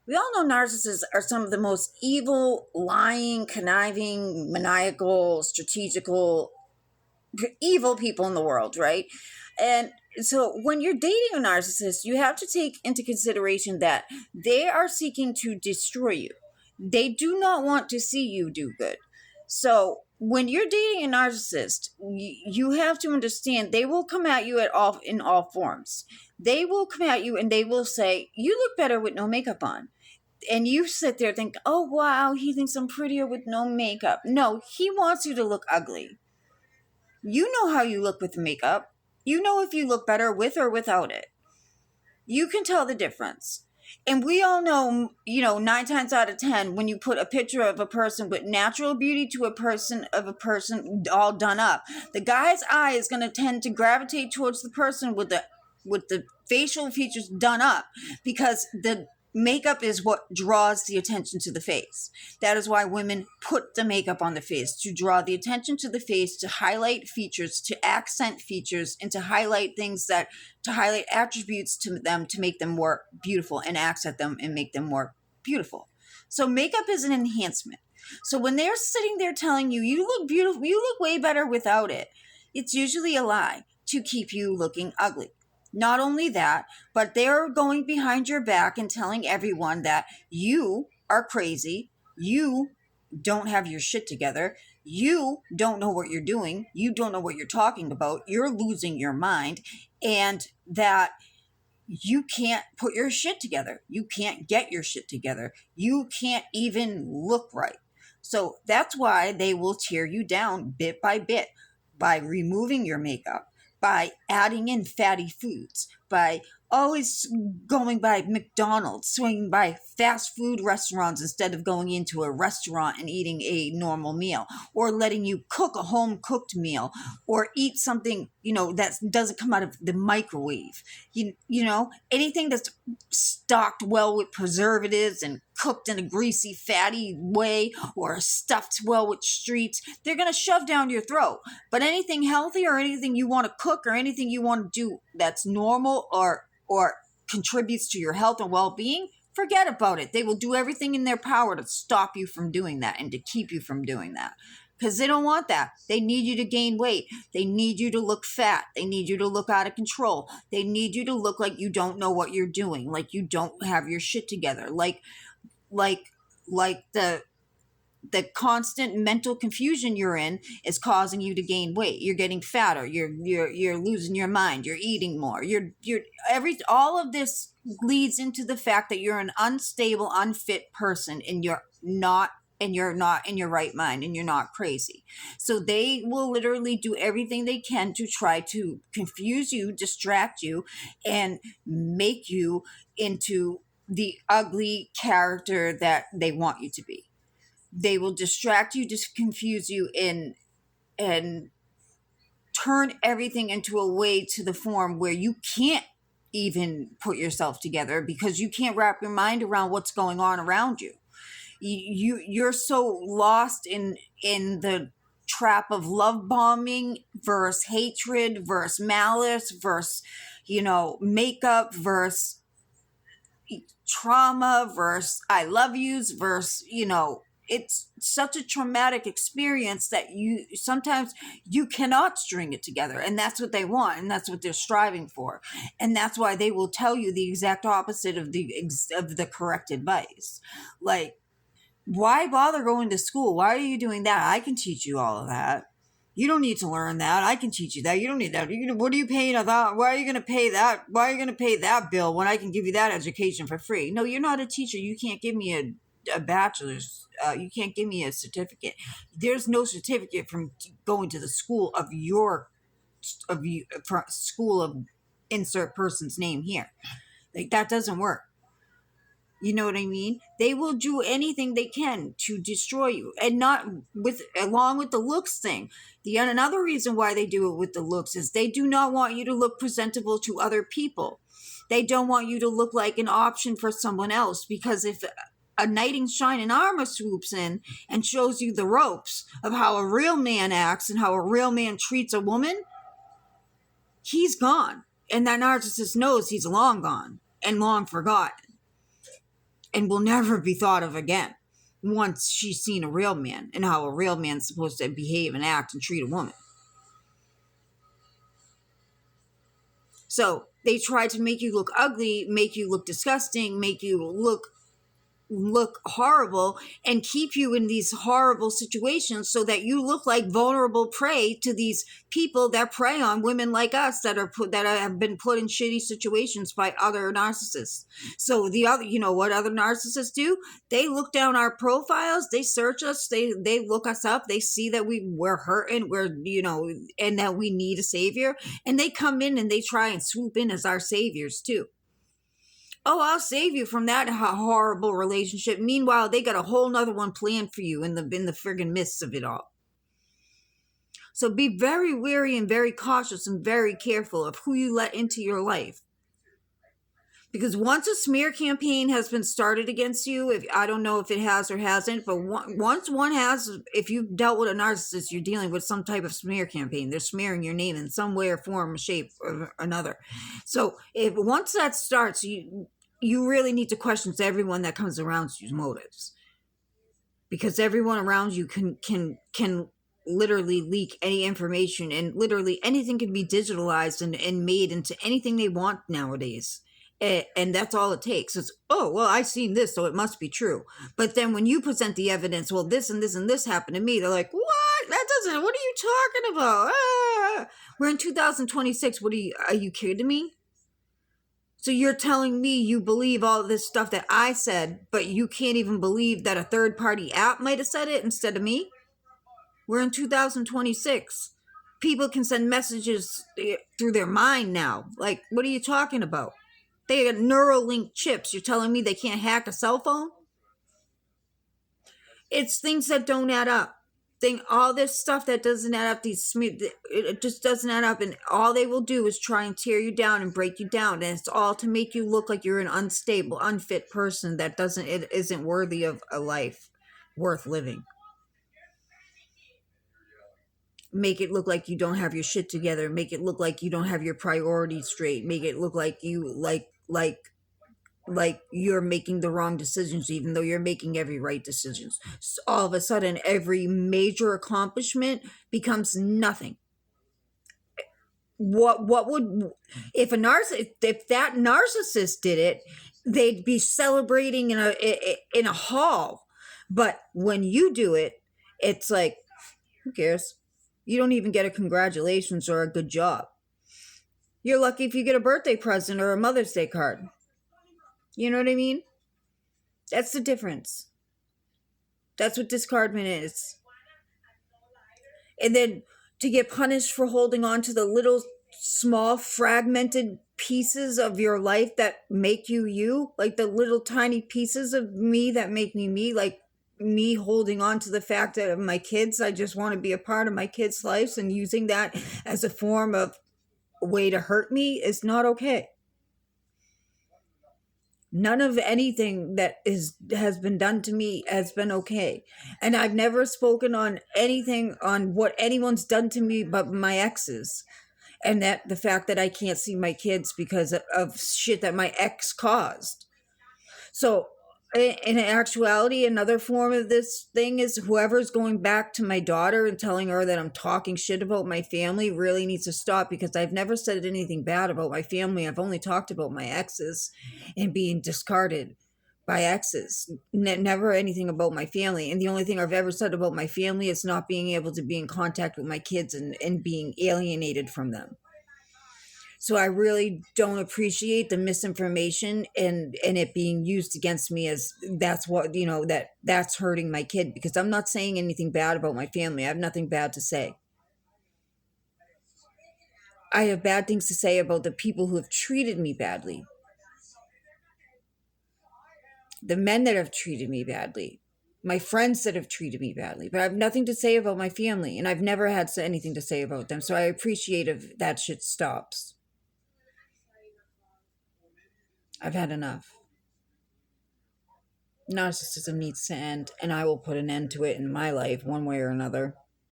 We all know narcissists are some of the most evil, lying, conniving, maniacal, strategical, evil people in the world, right? And so when you're dating a narcissist, you have to take into consideration that they are seeking to destroy you. They do not want to see you do good. So when you're dating a narcissist, you have to understand they will come at you in all forms. They will come at you and they will say, "You look better with no makeup on." And you sit there and think, "Oh wow, he thinks I'm prettier with no makeup." No, he wants you to look ugly. You know how you look with makeup. You know if you look better with or without it. You can tell the difference. And we all know, 9 times out of 10, when you put a picture of a person with natural beauty to a person all done up, the guy's eye is going to tend to gravitate towards the person with the facial features done up, because the makeup is what draws the attention to the face. That is why women put the makeup on the face, to draw the attention to the face, to highlight features, to accent features, and to highlight attributes to them, to make them more beautiful and accent them and make them more beautiful. So makeup is an enhancement. So when they're sitting there telling you, "You look beautiful, you look way better without it," it's usually a lie to keep you looking ugly. Not only that, but they're going behind your back and telling everyone that you are crazy, you don't have your shit together, you don't know what you're doing, you don't know what you're talking about, you're losing your mind, and that you can't put your shit together. You can't get your shit together. You can't even look right. So that's why they will tear you down bit by bit, by removing your makeup, by adding in fatty foods, by always going by McDonald's, swinging by fast food restaurants instead of going into a restaurant and eating a normal meal, or letting you cook a home cooked meal, or eat something, that doesn't come out of the microwave. Anything that's stocked well with preservatives and cooked in a greasy, fatty way, or stuffed well with streets, they're going to shove down your throat. But anything healthy, or anything you want to cook, or anything you want to do that's normal or contributes to your health and well-being, forget about it. They will do everything in their power to stop you from doing that and to keep you from doing that, because they don't want that. They need you to gain weight. They need you to look fat. They need you to look out of control. They need you to look like you don't know what you're doing, like you don't have your shit together, like the constant mental confusion you're in is causing you to gain weight. You're getting fatter. You're losing your mind. You're eating more. All of this leads into the fact that you're an unstable, unfit person, and you're not in your right mind, and you're not crazy. So they will literally do everything they can to try to confuse you, distract you, and make you into the ugly character that they want you to be. They will distract you, just confuse you, and turn everything into a way to the form where you can't even put yourself together, because you can't wrap your mind around what's going on around you. You're so lost in the trap of love bombing versus hatred versus malice versus makeup versus trauma versus I love yous versus it's such a traumatic experience that sometimes you cannot string it together, and that's what they want, and that's what they're striving for, and that's why they will tell you the exact opposite of the correct advice. Like, why bother going to school? Why are you doing that? I can teach you all of that. You don't need to learn that. I can teach you that. You don't need that. What are you paying? Why are you going to pay that? Why are you going to pay that bill when I can give you that education for free? No, you're not a teacher. You can't give me a bachelor's. You can't give me a certificate. There's no certificate from going to the school of school of insert person's name here. Like, that doesn't work. You know what I mean? They will do anything they can to destroy you, and not along with the looks thing. Another reason why they do it with the looks is they do not want you to look presentable to other people. They don't want you to look like an option for someone else, because if a knight in shining armor swoops in and shows you the ropes of how a real man acts and how a real man treats a woman, he's gone. And that narcissist knows he's long gone and long forgotten. and will never be thought of again once she's seen a real man and how a real man's supposed to behave and act and treat a woman. So they try to make you look ugly, make you look disgusting, make you look horrible, and keep you in these horrible situations so that you look like vulnerable prey to these people that prey on women like us that have been put in shitty situations by other narcissists. So the other, you know what other narcissists do? They look down our profiles, they search us, they look us up, they see that we're hurting, and that we need a savior, and they come in and they try and swoop in as our saviors too. Oh, I'll save you from that horrible relationship. Meanwhile, they got a whole nother one planned for you in the friggin' midst of it all. So be very wary and very cautious and very careful of who you let into your life. Because once a smear campaign has been started against you, I don't know if it has or hasn't, but once one has, if you've dealt with a narcissist, you're dealing with some type of smear campaign. They're smearing your name in some way or form, shape, or another. So if once that starts, you really need to question everyone that comes around you's motives, because everyone around you can literally leak any information, and literally anything can be digitalized and made into anything they want nowadays. And that's all it takes. It's, oh, well, I've seen this, so it must be true. But then when you present the evidence, well, this and this and this happened to me, they're like, what? That doesn't, what are you talking about? Ah. We're in 2026. Are you kidding me? So you're telling me you believe all this stuff that I said, but you can't even believe that a third-party app might have said it instead of me? We're in 2026. People can send messages through their mind now. Like, what are you talking about? They got Neuralink chips. You're telling me they can't hack a cell phone? It's things that don't add up. All this stuff that doesn't add up, it just doesn't add up, and all they will do is try and tear you down and break you down, and it's all to make you look like you're an unstable, unfit person that isn't worthy of a life worth living. Make it look like you don't have your shit together. Make it look like you don't have your priorities straight. Make it look like you like you're making the wrong decisions, even though you're making every right decisions. So all of a sudden, every major accomplishment becomes nothing. What would, if that narcissist did it, they'd be celebrating in a hall. But when you do it, it's like, who cares? You don't even get a congratulations or a good job. You're lucky if you get a birthday present or a Mother's Day card. You know what I mean? That's the difference. That's what discardment is. And then to get punished for holding on to the little small fragmented pieces of your life that make you, like the little tiny pieces of me that make me, like me holding on to the fact that of my kids, I just want to be a part of my kids' lives, and using that as a form of a way to hurt me is not okay. None of anything that has been done to me has been okay. And I've never spoken on anything on what anyone's done to me but my exes. And that the fact that I can't see my kids because of shit that my ex caused. So in actuality, another form of this thing is whoever's going back to my daughter and telling her that I'm talking shit about my family really needs to stop, because I've never said anything bad about my family. I've only talked about my exes and being discarded by exes. Never anything about my family. And the only thing I've ever said about my family is not being able to be in contact with my kids and being alienated from them. So I really don't appreciate the misinformation and it being used against me as that's what, that's hurting my kid, because I'm not saying anything bad about my family. I have nothing bad to say. I have bad things to say about the people who have treated me badly. The men that have treated me badly. My friends that have treated me badly. But I have nothing to say about my family, and I've never had anything to say about them. So I appreciate if that shit stops. I've had enough. Narcissism needs to end, and I will put an end to it in my life one way or another.